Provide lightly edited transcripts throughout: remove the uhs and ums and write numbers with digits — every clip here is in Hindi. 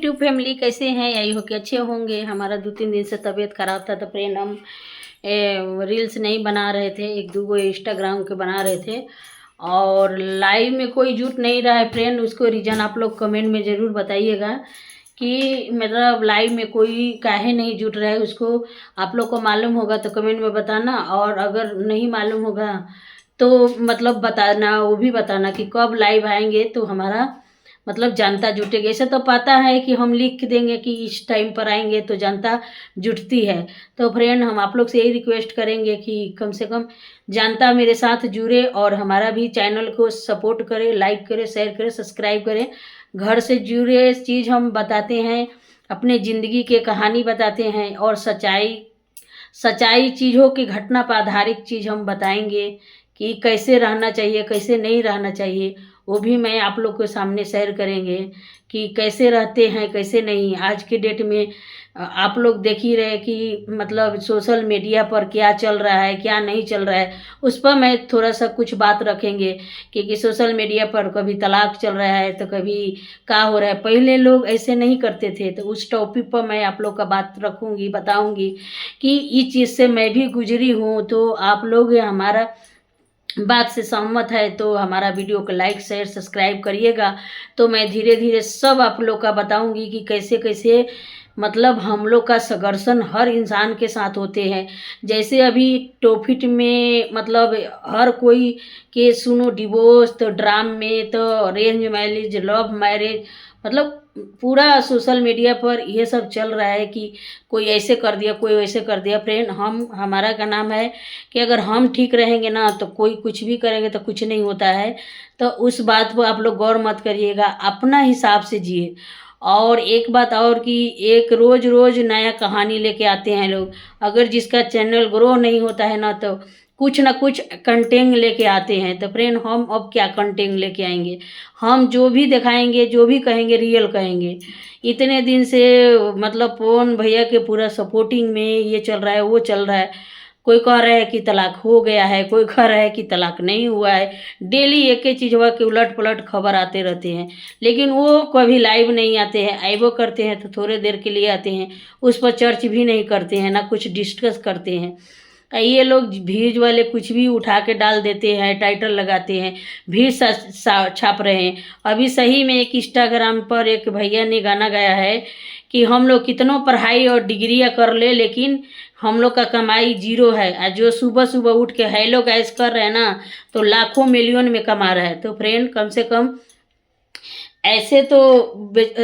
यूट्यूब फैमिली कैसे हैं? यही हो कि अच्छे होंगे। हमारा 2-3 दिन से तबीयत ख़राब था तो फ्रेंड हम रील्स नहीं बना रहे थे, 1-2 इंस्टाग्राम के बना रहे थे और लाइव में कोई जुट नहीं रहा है फ्रेंड। उसको रीज़न आप लोग कमेंट में ज़रूर बताइएगा कि मतलब लाइव में कोई काहे नहीं जुट रहा है। उसको आप लोग को मालूम होगा तो कमेंट में बताना, और अगर नहीं मालूम होगा तो मतलब बताना, वो भी बताना कि कब लाइव आएंगे तो हमारा मतलब जनता जुटेगी। ऐसे तो पता है कि हम लिख देंगे कि इस टाइम पर आएंगे तो जनता जुटती है। तो फ्रेंड हम आप लोग से यही रिक्वेस्ट करेंगे कि कम से कम जनता मेरे साथ जुड़े और हमारा भी चैनल को सपोर्ट करे, लाइक करे, शेयर करे, सब्सक्राइब करे। घर से जुड़े चीज़ हम बताते हैं, अपने ज़िंदगी के कहानी बताते हैं और सच्चाई चीज़ों की घटना पर आधारित चीज़ हम बताएंगे कि कैसे रहना चाहिए, कैसे नहीं रहना चाहिए। वो भी मैं आप लोग के सामने शेयर करेंगे कि कैसे रहते हैं, कैसे नहीं। आज के डेट में आप लोग देख ही रहे कि मतलब सोशल मीडिया पर क्या चल रहा है, क्या नहीं चल रहा है। उस पर मैं थोड़ा सा कुछ बात रखेंगे क्योंकि सोशल मीडिया पर कभी तलाक चल रहा है तो कभी क्या हो रहा है। पहले लोग ऐसे नहीं करते थे, तो उस टॉपिक पर मैं आप लोग का बात रखूँगी, बताऊँगी कि इस चीज़ से मैं भी गुजरी हूँ। तो आप लोग हमारा बात से सहमत है तो हमारा वीडियो को लाइक, शेयर, सब्सक्राइब करिएगा। तो मैं धीरे धीरे सब आप लोग का बताऊंगी कि कैसे कैसे मतलब हम लोग का संघर्षण हर इंसान के साथ होते हैं। जैसे अभी टॉपिक में मतलब हर कोई के सुनो डिवोर्स, तो ड्राम में तो अरेंज मैरिज, लव मैरिज, मतलब पूरा सोशल मीडिया पर ये सब चल रहा है कि कोई ऐसे कर दिया, कोई वैसे कर दिया। फ्रेंड हमारा का नाम है कि अगर हम ठीक रहेंगे ना तो कोई कुछ भी करेंगे तो कुछ नहीं होता है। तो उस बात पर आप लोग गौर मत करिएगा, अपना हिसाब से जिए। और एक बात और कि एक रोज़ रोज़ नया कहानी लेके आते हैं लोग। अगर जिसका चैनल ग्रो नहीं होता है ना तो कुछ ना कुछ कंटेंट लेके आते हैं। तो फ्रेंड हम अब क्या कंटेंट लेके आएंगे? हम जो भी दिखाएंगे, जो भी कहेंगे रियल कहेंगे। इतने दिन से मतलब पवन भैया के पूरा सपोर्टिंग में ये चल रहा है, वो चल रहा है। कोई कह रहा है कि तलाक हो गया है, कोई कह रहा है कि तलाक नहीं हुआ है। डेली एक ही चीज़ हुआ कि उलट पलट खबर आते रहते हैं, लेकिन वो कभी लाइव नहीं आते हैं। आइबो करते हैं तो थोड़े देर के लिए आते हैं, उस पर चर्च भी नहीं करते हैं, ना कुछ डिस्कस करते हैं। ये लोग व्यूज वाले कुछ भी उठा के डाल देते हैं, टाइटल लगाते हैं, भीड़ छाप रहे हैं। अभी सही में एक इंस्टाग्राम पर एक भैया ने गाना गाया है कि हम लोग कितनों पढ़ाई और डिग्रियाँ कर ले लेकिन हम लोग का कमाई जीरो है। जो सुबह सुबह उठ के हेलो गाइस कर रहे हैं ना तो लाखों मिलियन में कमा रहा है। तो फ्रेंड कम से कम ऐसे तो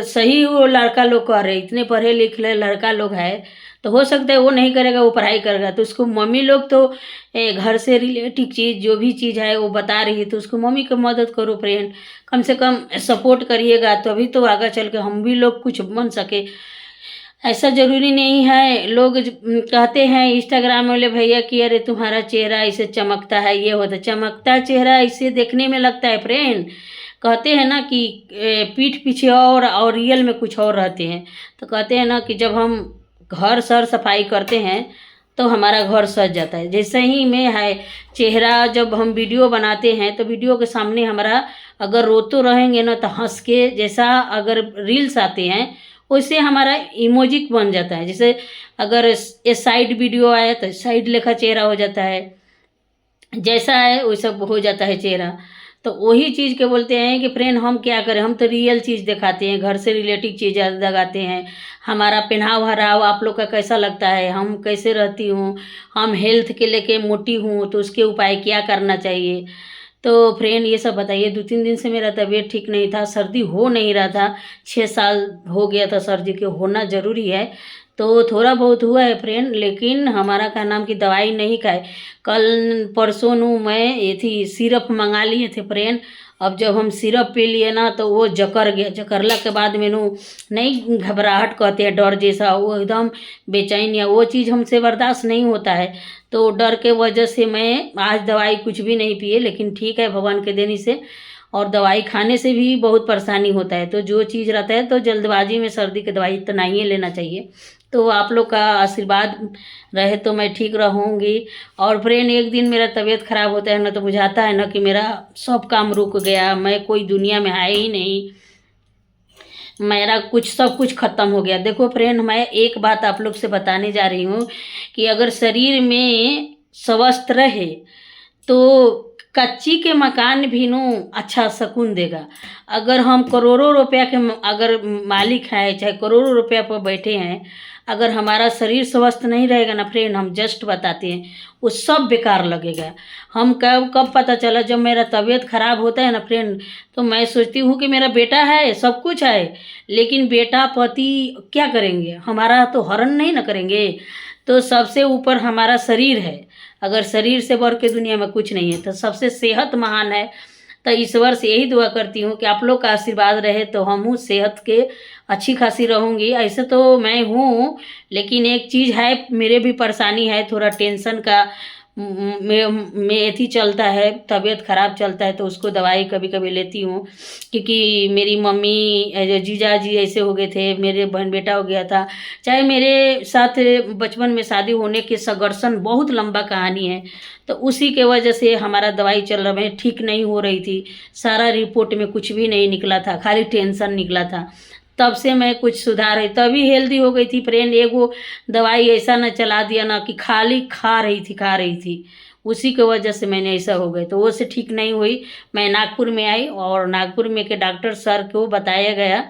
सही वो लड़का लोग कह रहे, इतने पढ़े लिखे लड़का लोग है तो हो सकता है वो नहीं करेगा, वो पढ़ाई करेगा तो उसको मम्मी लोग तो घर से रिलेटिव चीज़ जो भी चीज़ है वो बता रही है तो उसको मम्मी की मदद करो। फ्रेंड कम से कम सपोर्ट करिएगा तभी तो आगे चल के हम भी लोग कुछ बन सके। ऐसा ज़रूरी नहीं है। लोग कहते हैं इंस्टाग्राम वाले भैया कि अरे तुम्हारा चेहरा ऐसे चमकता है, ये होता चमकता चेहरा ऐसे देखने में लगता है। फ्रेंड कहते हैं ना कि पीठ पीछे और रियल में कुछ और रहते हैं। तो कहते हैं ना कि जब हम घर सर सफाई करते हैं तो हमारा घर सज जाता है। जैसे ही में है चेहरा, जब हम वीडियो बनाते हैं तो वीडियो के सामने हमारा अगर रोते रहेंगे ना तो हंस के, जैसा अगर रील्स आते हैं वैसे हमारा इमोजिक बन जाता है। जैसे अगर ये साइड वीडियो आया तो साइड लेखा चेहरा हो जाता है, जैसा है वैसा हो जाता है चेहरा। तो वही चीज़ के बोलते हैं कि फ्रेंड हम क्या करें, हम तो रियल चीज़ दिखाते हैं, घर से रिलेटिव चीज़ लगाते हैं। हमारा पहनाव हराव आप लोग का कैसा लगता है, हम कैसे रहती हूँ, हम हेल्थ के लेके मोटी हूँ तो उसके उपाय क्या करना चाहिए। तो फ्रेंड ये सब बताइए। 2-3 दिन से मेरा तबीयत ठीक नहीं था, सर्दी हो नहीं रहा था। 6 साल हो गया था सर्दी के, होना ज़रूरी है तो थोड़ा बहुत हुआ है फ्रेंड। लेकिन हमारा क्या नाम की दवाई नहीं खाए। कल परसों नू मैं ये थी सिरप मंगा लिए थे फ्रेंड। अब जब हम सिरप पी लिए ना तो वो जकर गया। जकरला के बाद मैनू नहीं घबराहट कहते हैं, डर जैसा, वो एकदम बेचैन या वो चीज़ हमसे बर्दाश्त नहीं होता है। तो डर के वजह से मैं आज दवाई कुछ भी नहीं पिए, लेकिन ठीक है भगवान के देने से। और दवाई खाने से भी बहुत परेशानी होता है। तो जो चीज़ रहता है तो जल्दबाजी में सर्दी की दवाई इतना ही लेना चाहिए। तो आप लोग का आशीर्वाद रहे तो मैं ठीक रहूँगी। और फ्रेंड एक दिन मेरा तबीयत ख़राब होता है ना तो बुझाता है ना कि मेरा सब काम रुक गया, मैं कोई दुनिया में है ही नहीं। मेरा कुछ सब कुछ ख़त्म हो गया। देखो फ्रेंड, मैं एक बात आप लोग से बताने जा रही हूँ कि अगर शरीर में स्वस्थ रहे तो कच्ची के मकान भी नु अच्छा सुकून देगा। अगर हम करोड़ों रुपया के अगर मालिक हैं, चाहे करोड़ों रुपया पर बैठे हैं, अगर हमारा शरीर स्वस्थ नहीं रहेगा ना फ्रेंड, हम जस्ट बताते हैं, वो सब बेकार लगेगा। हम कब कब पता चला, जब मेरा तबीयत खराब होता है ना फ्रेंड, तो मैं सोचती हूँ कि मेरा बेटा है, सब कुछ है, लेकिन बेटा पति क्या करेंगे, हमारा तो हरण नहीं ना करेंगे। तो सबसे ऊपर हमारा शरीर है। अगर शरीर से बढ़ के दुनिया में कुछ नहीं है, तो सबसे सेहत महान है। तो ईश्वर से यही दुआ करती हूँ कि आप लोग का आशीर्वाद रहे तो हम सेहत के अच्छी खासी रहूँगी। ऐसे तो मैं हूँ, लेकिन एक चीज़ है, मेरे भी परेशानी है, थोड़ा टेंशन का में एथी चलता है, तबीयत ख़राब चलता है, तो उसको दवाई कभी कभी लेती हूँ। क्योंकि मेरी मम्मी जीजा जी ऐसे हो गए थे, मेरे बहन बेटा हो गया था, चाहे मेरे साथ बचपन में शादी होने के संघर्षण बहुत लंबा कहानी है। तो उसी के वजह से हमारा दवाई चल रहा है, ठीक नहीं हो रही थी, सारा रिपोर्ट में कुछ भी नहीं निकला था, खाली टेंशन निकला था। तब से मैं कुछ सुधार है, तभी हेल्दी हो गई थी फ्रेंड। एगो दवाई ऐसा ना चला दिया ना कि खाली खा रही थी, उसी की वजह से मैंने ऐसा हो गई। तो वो से ठीक नहीं हुई, मैं नागपुर में आई और नागपुर में के डॉक्टर सर को बताया गया,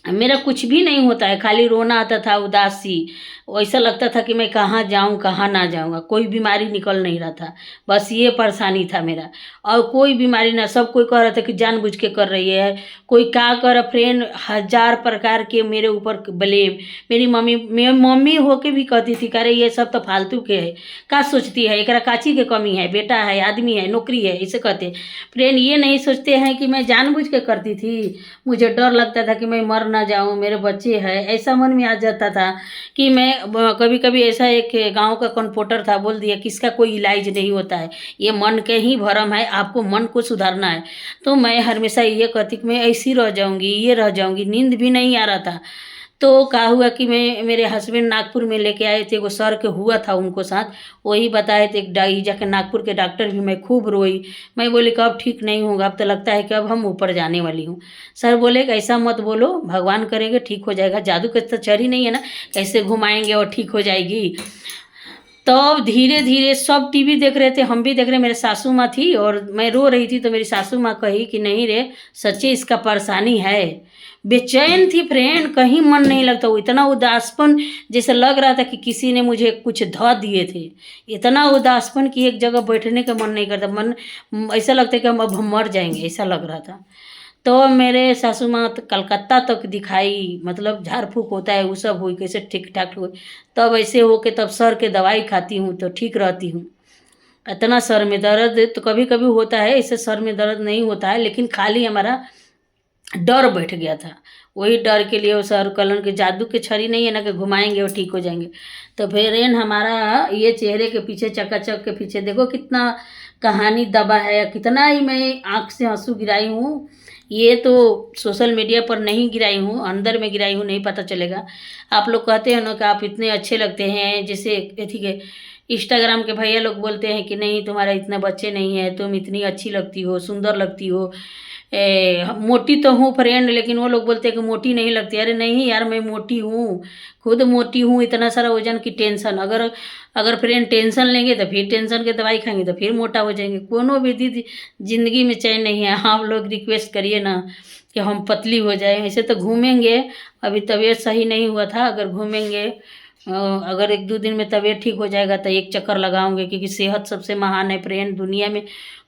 मेरा कुछ भी नहीं होता है, खाली रोना आता था, उदासी, ऐसा लगता था कि मैं कहाँ जाऊँ कहाँ ना जाऊँगा, कोई बीमारी निकल नहीं रहा था, बस ये परेशानी था मेरा। और कोई बीमारी ना, सब कोई कह रहा था कि जानबूझ के कर रही है, कोई क्या कर फ्रेंड, हजार प्रकार के मेरे ऊपर ब्लेम। मेरी मम्मी होके भी कहती थी, कह रही ये सब तो फालतू के है, का सोचती है, एकरा काची के कमी है, बेटा है, आदमी है, नौकरी है, ऐसे कहते फ्रेंड। ये नहीं सोचते हैं कि मैं जानबूझ के करती थी, मुझे डर लगता था कि मैं मर ना जाऊं, मेरे बच्चे हैं, ऐसा मन में आ जाता था कि मैं कभी कभी ऐसा एक गांव का कंपाउंडर था, बोल दिया कि इसका कोई इलाज नहीं होता है, ये मन के ही भरम है, आपको मन को सुधारना है। तो मैं हमेशा ये कहती कि मैं ऐसी रह जाऊंगी, ये रह जाऊंगी, नींद भी नहीं आ रहा था। तो क्या हुआ कि मैं, मेरे हस्बैंड नागपुर में लेके आए थे, वो सर के हुआ था उनको साथ, वही बताए थे, जाके नागपुर के डॉक्टर भी, मैं खूब रोई। मैं बोली कि अब ठीक नहीं होगा, अब तो लगता है कि अब हम ऊपर जाने वाली हूँ। सर बोले कि ऐसा मत बोलो, भगवान करेंगे ठीक हो जाएगा, जादू का तो चरी नहीं है ना, कैसे घुमाएंगे और ठीक हो जाएगी। तब धीरे धीरे सब टीवी देख रहे थे, हम भी देख रहे, मेरे सासू माँ थी और मैं रो रही थी, तो मेरी सासू माँ कही कि नहीं रे, सच्चे इसका परेशानी है। बेचैन थी फ्रेंड, कहीं मन नहीं लगता, वो इतना उदासपन, जैसे लग रहा था कि किसी ने मुझे कुछ ध दिए थे, इतना उदासपन कि एक जगह बैठने का मन नहीं करता, मन ऐसा लगता है कि हम अब हम मर जाएंगे, ऐसा लग रहा था। तो मेरे सासू माँ तो कलकत्ता तक दिखाई, मतलब झाड़ फूक होता है वो सब हुई, कैसे ठीक ठाक हुई। तब ऐसे हो के तब सर के दवाई खाती हूँ तो ठीक रहती हूँ। इतना सर में दर्द तो कभी कभी होता है, इससे सर में दर्द नहीं होता है, लेकिन खाली हमारा डर बैठ गया था। वही डर के लिए वो सर कलन के जादू के छड़ी नहीं है ना कि घुमाएंगे और ठीक हो जाएंगे। तो फिर हमारा ये चेहरे के पीछे, चकाचक के पीछे देखो कितना कहानी दबा है, कितना ही मैं आँख से आंसू गिराई हूँ। ये तो सोशल मीडिया पर नहीं गिराई हूँ, अंदर में गिराई हूँ, नहीं पता चलेगा। आप लोग कहते हैं ना कि आप इतने अच्छे लगते हैं, जैसे ठीक है, इंस्टाग्राम के भैया लोग बोलते हैं कि नहीं तुम्हारा इतने बच्चे नहीं है, तुम इतनी अच्छी लगती हो, सुंदर लगती हो। मोटी तो हूँ फ्रेंड, लेकिन वो लोग बोलते हैं कि मोटी नहीं लगती। अरे नहीं यार, मैं मोटी हूँ, खुद मोटी हूँ। इतना सारा वजन की टेंशन, अगर अगर फ्रेंड टेंशन लेंगे तो फिर टेंशन के दवाई खाएंगे तो फिर मोटा हो जाएंगे। कोनो भी दीदी जिंदगी में चैन नहीं है। आप लोग रिक्वेस्ट करिए ना कि हम पतली हो जाए, ऐसे तो घूमेंगे। अभी तबीयत सही नहीं हुआ था, अगर घूमेंगे, अगर एक दो दिन में तबीयत ठीक हो जाएगा तो एक चक्कर लगाऊंगे, क्योंकि सेहत सबसे महान है फ्रेंड। दुनिया में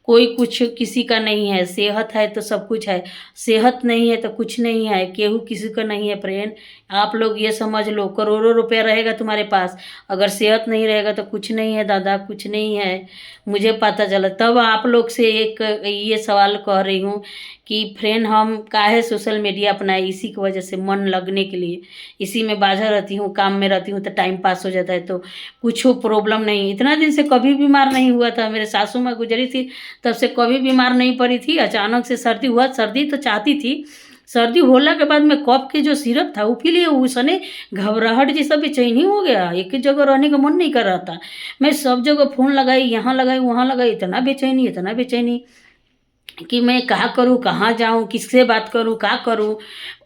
कोई कुछ किसी का नहीं है, सेहत है तो सब कुछ है, सेहत नहीं है तो कुछ नहीं है, केहू किसी का नहीं है फ्रेंड। आप लोग ये समझ लो, करोड़ों रुपया रहेगा तुम्हारे पास, अगर सेहत नहीं रहेगा तो कुछ नहीं है दादा, कुछ नहीं है। मुझे पता चला, तब आप लोग से एक ये सवाल कह रही हूँ कि फ्रेंड हम काहे सोशल मीडिया अपनाए, इसी की वजह से मन लगने के लिए, इसी में बाझा रहती हूँ, काम में रहती हूँ तो टाइम पास हो जाता है, तो कुछ प्रॉब्लम नहीं। इतना दिन से कभी बीमार नहीं हुआ था, मेरे सासू माँ गुजरी थी तब से कभी बीमार नहीं पड़ी थी। अचानक से सर्दी हुआ, सर्दी तो चाहती थी, सर्दी होला के बाद में कफ के जो सिरप था वो पी लिए, उसने घबराहट जैसा बेचैनी हो गया, एक ही जगह रहने का मन नहीं कर रहा था। मैं सब जगह फ़ोन लगाई, यहाँ लगाई वहाँ लगाई, इतना बेचैनी, इतना बेचैनी कि मैं कहाँ करूँ, कहाँ जाऊँ, किससे बात करूँ, क्या करूँ।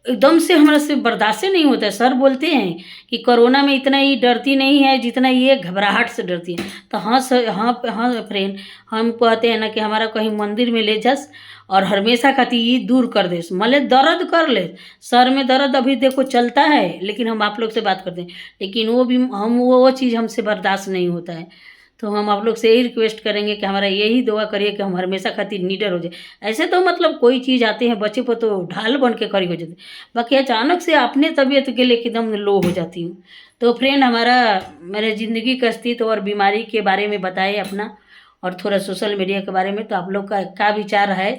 एकदम से हमारे से बर्दाश्त नहीं होता है। सर बोलते हैं कि कोरोना में इतना ही डरती नहीं है जितना ये घबराहट से डरती है। तो हाँ सर, हाँ हाँ फ्रेंड, हम कहते हैं ना कि हमारा कहीं मंदिर में ले जास और हमेशा खातिर ये दूर कर दे, मले दर्द कर ले, सर में दर्द अभी देखो चलता है, लेकिन हम आप लोग से बात करते हैं, लेकिन वो भी हम वो चीज़ हमसे बर्दाश्त नहीं होता है। तो हम आप लोग से यही रिक्वेस्ट करेंगे कि हमारा यही दुआ करिए कि हम हमेशा खातिर निडर हो जाए। ऐसे तो मतलब कोई चीज़ आते हैं बच्चे पर तो ढाल बन के खड़ी हो जाती है, बाकी अचानक से अपने तबीयत के लिए एकदम लो हो जाती हूँ। तो फ्रेंड, हमारा मेरे ज़िंदगी का अस्तित्व और बीमारी के बारे में बताए अपना, और थोड़ा सोशल मीडिया के बारे में। तो आप लोग का क्या विचार है,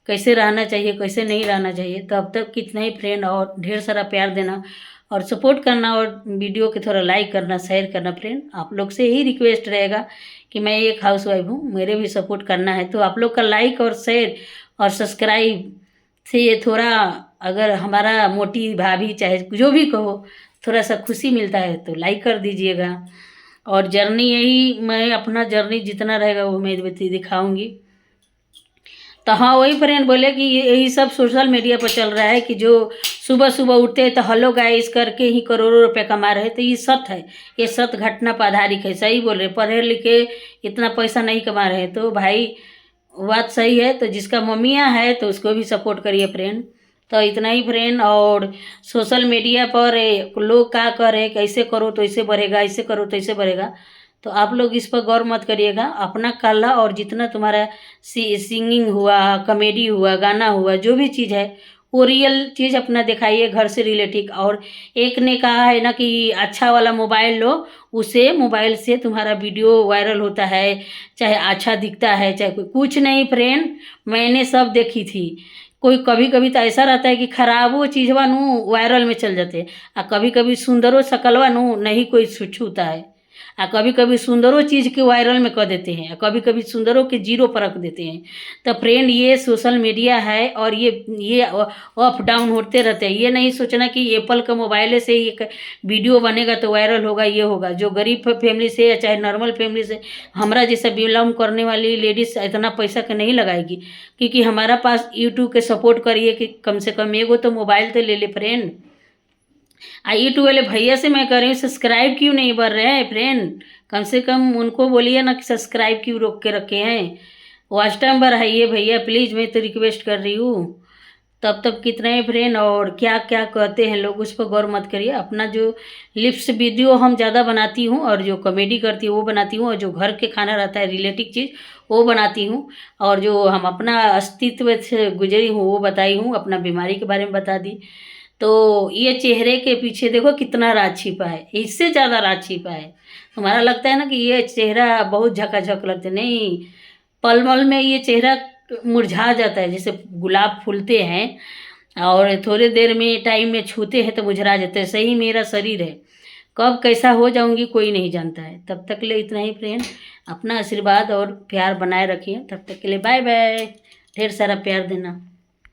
कैसे रहना चाहिए, कैसे नहीं रहना चाहिए। तो अब तक कितना ही फ्रेंड, और ढेर सारा प्यार देना और सपोर्ट करना, और वीडियो के थोड़ा लाइक करना, शेयर करना। फ्रेंड, आप लोग से ही रिक्वेस्ट रहेगा कि मैं एक हाउस वाइफ हूँ, मेरे भी सपोर्ट करना है। तो आप लोग का लाइक और शेयर और सब्सक्राइब से ये थोड़ा, अगर हमारा मोटी भाभी चाहे जो भी कहो, थोड़ा सा खुशी मिलता है तो लाइक कर दीजिएगा। और जर्नी यही, मैं अपना जर्नी जितना रहेगा वो मैं दिखाऊंगी। तो हाँ, वही फ्रेंड बोले कि यही सब सोशल मीडिया पर चल रहा है कि जो सुबह सुबह उठते हैं तो हेलो गाइस करके ही करोड़ों रुपए कमा रहे। तो ये सत्य है, ये सत्य घटना पर आधारित है। सही बोल रहे, पढ़े लिखे इतना पैसा नहीं कमा रहे। तो भाई बात सही है, तो जिसका मम्मियाँ है तो उसको भी सपोर्ट करिए फ्रेंड। तो इतना ही फ्रेंड। और सोशल मीडिया पर लोग क्या करे, कैसे करो तो ऐसे बढ़ेगा, ऐसे करो तो ऐसे बढ़ेगा, तो आप लोग इस पर गौर मत करिएगा। अपना कला और जितना तुम्हारा सिंगिंग हुआ, कॉमेडी हुआ, गाना हुआ, जो भी चीज़ है वो रियल चीज़ अपना दिखाइए, घर से रिलेटेड। और एक ने कहा है ना कि अच्छा वाला मोबाइल लो, उसे मोबाइल से तुम्हारा वीडियो वायरल होता है, चाहे अच्छा दिखता है चाहे कुछ नहीं फ्रेंड, मैंने सब देखी थी। कोई कभी कभी तो ऐसा रहता है कि खराबो चीज़वा नू वायरल में चल जाते, और कभी कभी सुंदरो शकलवा नू नहीं कोई छूता है, आ कभी कभी सुंदरों चीज़ के वायरल में कर देते हैं, कभी कभी सुंदरों के जीरो पर रख देते हैं। तो फ्रेंड, ये सोशल मीडिया है और ये अप डाउन होते रहते हैं। ये नहीं सोचना कि एप्पल का मोबाइल से ही एक वीडियो बनेगा तो वायरल होगा, ये होगा। जो गरीब फैमिली से या चाहे नॉर्मल फैमिली से, हमारा जैसा बिलोंग करने वाली लेडीज इतना पैसा का नहीं लगाएगी, क्योंकि हमारा पास यूट्यूब के सपोर्ट करिए कि कम से कम एगो तो मोबाइल तो ले ले फ्रेंड। यूट्यूब वाले भैया से मैं कह रही हूँ, सब्सक्राइब क्यों नहीं बढ़ रहे हैं फ्रेंड, कम से कम उनको बोलिए ना कि सब्सक्राइब क्यों रोक के रखे हैं। वॉच टाइम बढ़ाइए भैया प्लीज़, मैं तो रिक्वेस्ट कर रही हूँ। तब तक कितने फ्रेंड, और क्या क्या कहते हैं लोग उस पर गौर मत करिए। अपना जो लिप्स वीडियो हम ज़्यादा बनाती हूँ, और जो कॉमेडी करती हूँ वो बनाती हूँ, और जो घर के खाना रहता है रिलेटिव चीज़ वो बनाती हूँ, और जो हम अपना अस्तित्व से गुजरी हूँ वो बताई हूँ, अपना बीमारी के बारे में बता दी। तो ये चेहरे के पीछे देखो कितना राज छिपा है, इससे ज़्यादा राज छिपा है। तुम्हारा लगता है ना कि ये चेहरा बहुत झकाझक लगता है, नहीं, पल पल में ये चेहरा मुरझा जाता है, जैसे गुलाब फूलते हैं और थोड़े देर में टाइम में छूते हैं तो मुरझा जाते हैं। सही मेरा शरीर है, कब कैसा हो जाऊंगी कोई नहीं जानता है। तब तक के लिए इतना ही फ्रेंड, अपना आशीर्वाद और प्यार बनाए रखिए। तब तक के लिए बाय बाय, ढेर सारा प्यार देना।